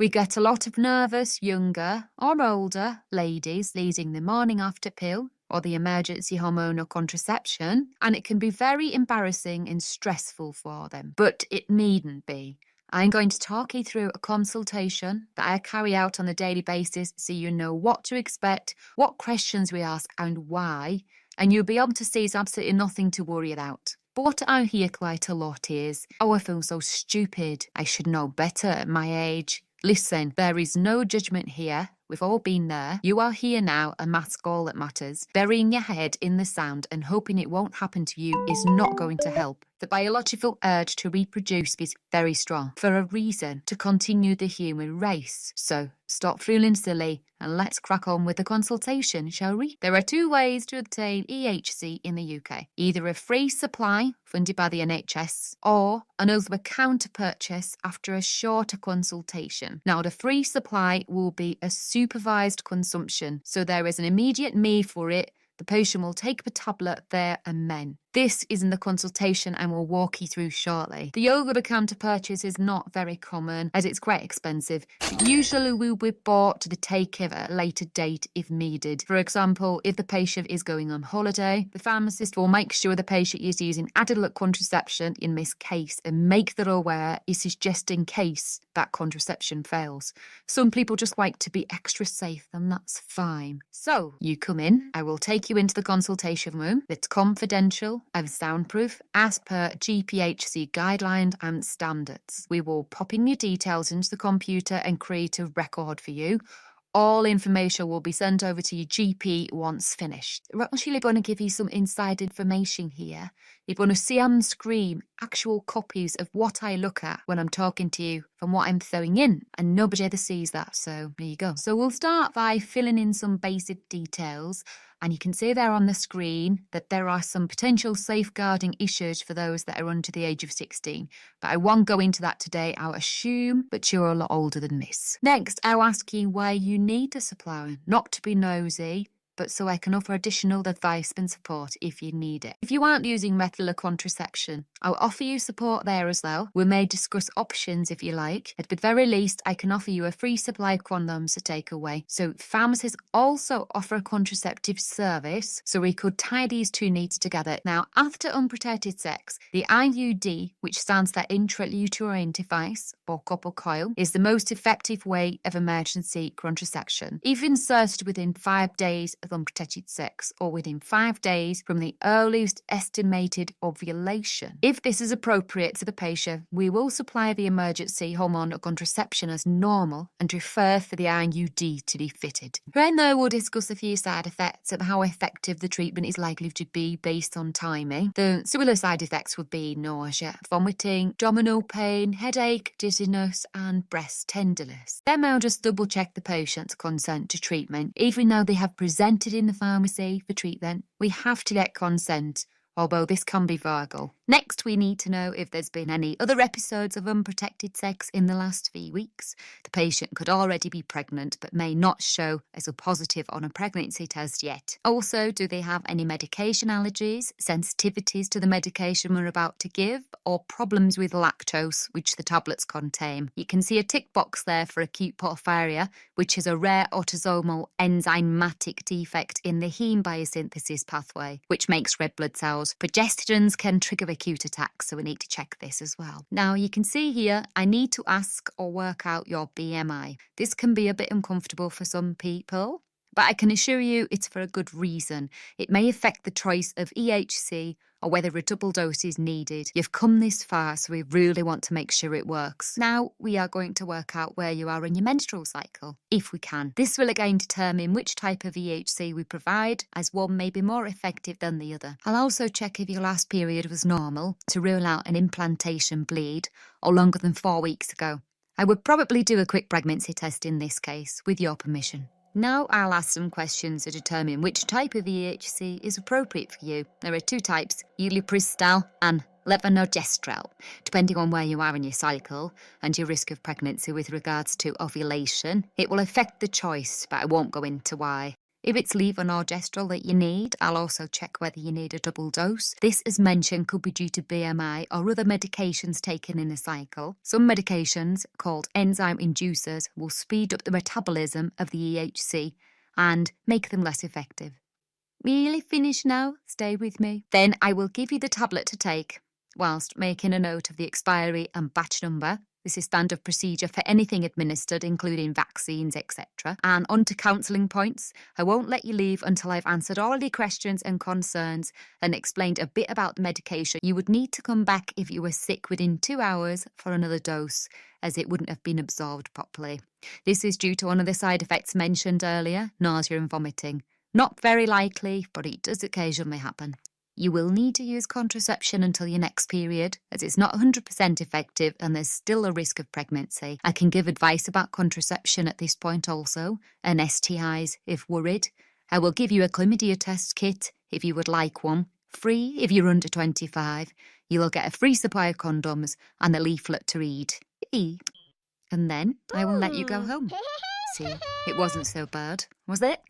We get a lot of nervous, younger or older ladies leading the morning after pill or the emergency hormonal contraception, and it can be very embarrassing and stressful for them. But it needn't be. I'm going to talk you through a consultation that I carry out on a daily basis so you know what to expect, what questions we ask and why, and you'll be able to see it's absolutely nothing to worry about. But what I hear quite a lot is, oh, I feel so stupid. I should know better at my age. Listen, there is no judgment here. We've all been there. You are here now, and that's all that matters. Burying your head in the sand and hoping it won't happen to you is not going to help. The biological urge to reproduce is very strong for a reason, to continue the human race. So stop feeling silly and let's crack on with the consultation, shall we? There are two ways to obtain EHC in the UK. Either a free supply funded by the NHS or an over-the-counter purchase after a shorter consultation. Now, the free supply will be a supervised consumption, so there is an immediate need for it. The patient will take the tablet there and then. This is in the consultation and we'll walk you through shortly. The over-the-counter purchase is not very common as it's quite expensive, but usually will be bought to the taker at a later date if needed. For example, if the patient is going on holiday, the pharmacist will make sure the patient is using adult contraception in this case and make them aware it is just in case that contraception fails. Some people just like to be extra safe and that's fine. So you come in, I will take you into the consultation room. It's confidential and soundproof as per GPHC guidelines and standards. We will pop in your details into the computer and create a record for you. All information will be sent over to your GP once finished. We're actually going to give you some inside information here. You're going to see on screen actual copies of what I look at when I'm talking to you from what I'm throwing in, and nobody ever sees that, so there you go. So we'll start by filling in some basic details, and you can see there on the screen that there are some potential safeguarding issues for those that are under the age of 16, but I won't go into that today. I'll assume that you're a lot older than this. Next, I'll ask you why you need the supply, not to be nosy, but so I can offer additional advice and support if you need it. If you aren't using regular contraception, I'll offer you support there as well. We may discuss options if you like. At the very least, I can offer you a free supply of condoms to take away. So pharmacists also offer a contraceptive service, so we could tie these two needs together. Now, after unprotected sex, the IUD, which stands for intrauterine device or copper coil, is the most effective way of emergency contraception. If inserted within 5 days of unprotected sex or within 5 days from the earliest estimated ovulation. If this is appropriate to the patient, we will supply the emergency hormonal contraception as normal and refer for the IUD to be fitted. Right now we'll discuss a few side effects and how effective the treatment is likely to be based on timing. The similar side effects would be nausea, vomiting, abdominal pain, headache, dizziness and breast tenderness. Then I'll just double check the patient's consent to treatment. Even though they have presented in the pharmacy for treatment, we have to get consent, although this can be vague. Next, we need to know if there's been any other episodes of unprotected sex in the last 3 weeks. The patient could already be pregnant but may not show as a positive on a pregnancy test yet. Also, do they have any medication allergies, sensitivities to the medication we're about to give, or problems with lactose, which the tablets contain? You can see a tick box there for acute porphyria, which is a rare autosomal enzymatic defect in the heme biosynthesis pathway, which makes red blood cells. Progestins can trigger acute attacks, so we need to check this as well. Now, you can see here, I need to ask or work out your BMI. This can be a bit uncomfortable for some people, but I can assure you it's for a good reason. It may affect the choice of EHC or whether a double dose is needed. You've come this far, so we really want to make sure it works. Now, we are going to work out where you are in your menstrual cycle, if we can. This will again determine which type of EHC we provide, as one may be more effective than the other. I'll also check if your last period was normal to rule out an implantation bleed or longer than 4 weeks ago. I would probably do a quick pregnancy test in this case, with your permission. Now I'll ask some questions to determine which type of EHC is appropriate for you. There are 2 types, ulipristal and levonorgestrel, depending on where you are in your cycle and your risk of pregnancy with regards to ovulation. It will affect the choice, but I won't go into why. If it's levonorgestrel that you need, I'll also check whether you need a double dose. This, as mentioned, could be due to BMI or other medications taken in a cycle. Some medications, called enzyme inducers, will speed up the metabolism of the EHC and make them less effective. Nearly finished now? Stay with me. Then I will give you the tablet to take, whilst making a note of the expiry and batch number. This is standard procedure for anything administered, including vaccines, etc. And on to counselling points. I won't let you leave until I've answered all your questions and concerns and explained a bit about the medication. You would need to come back if you were sick within 2 hours for another dose, as it wouldn't have been absorbed properly. This is due to one of the side effects mentioned earlier, nausea and vomiting. Not very likely, but it does occasionally happen. You will need to use contraception until your next period, as it's not 100% effective and there's still a risk of pregnancy. I can give advice about contraception at this point also, and STIs if worried. I will give you a chlamydia test kit if you would like one, free if you're under 25. You will get a free supply of condoms and a leaflet to read. And then I will let you go home. See, it wasn't so bad, was it?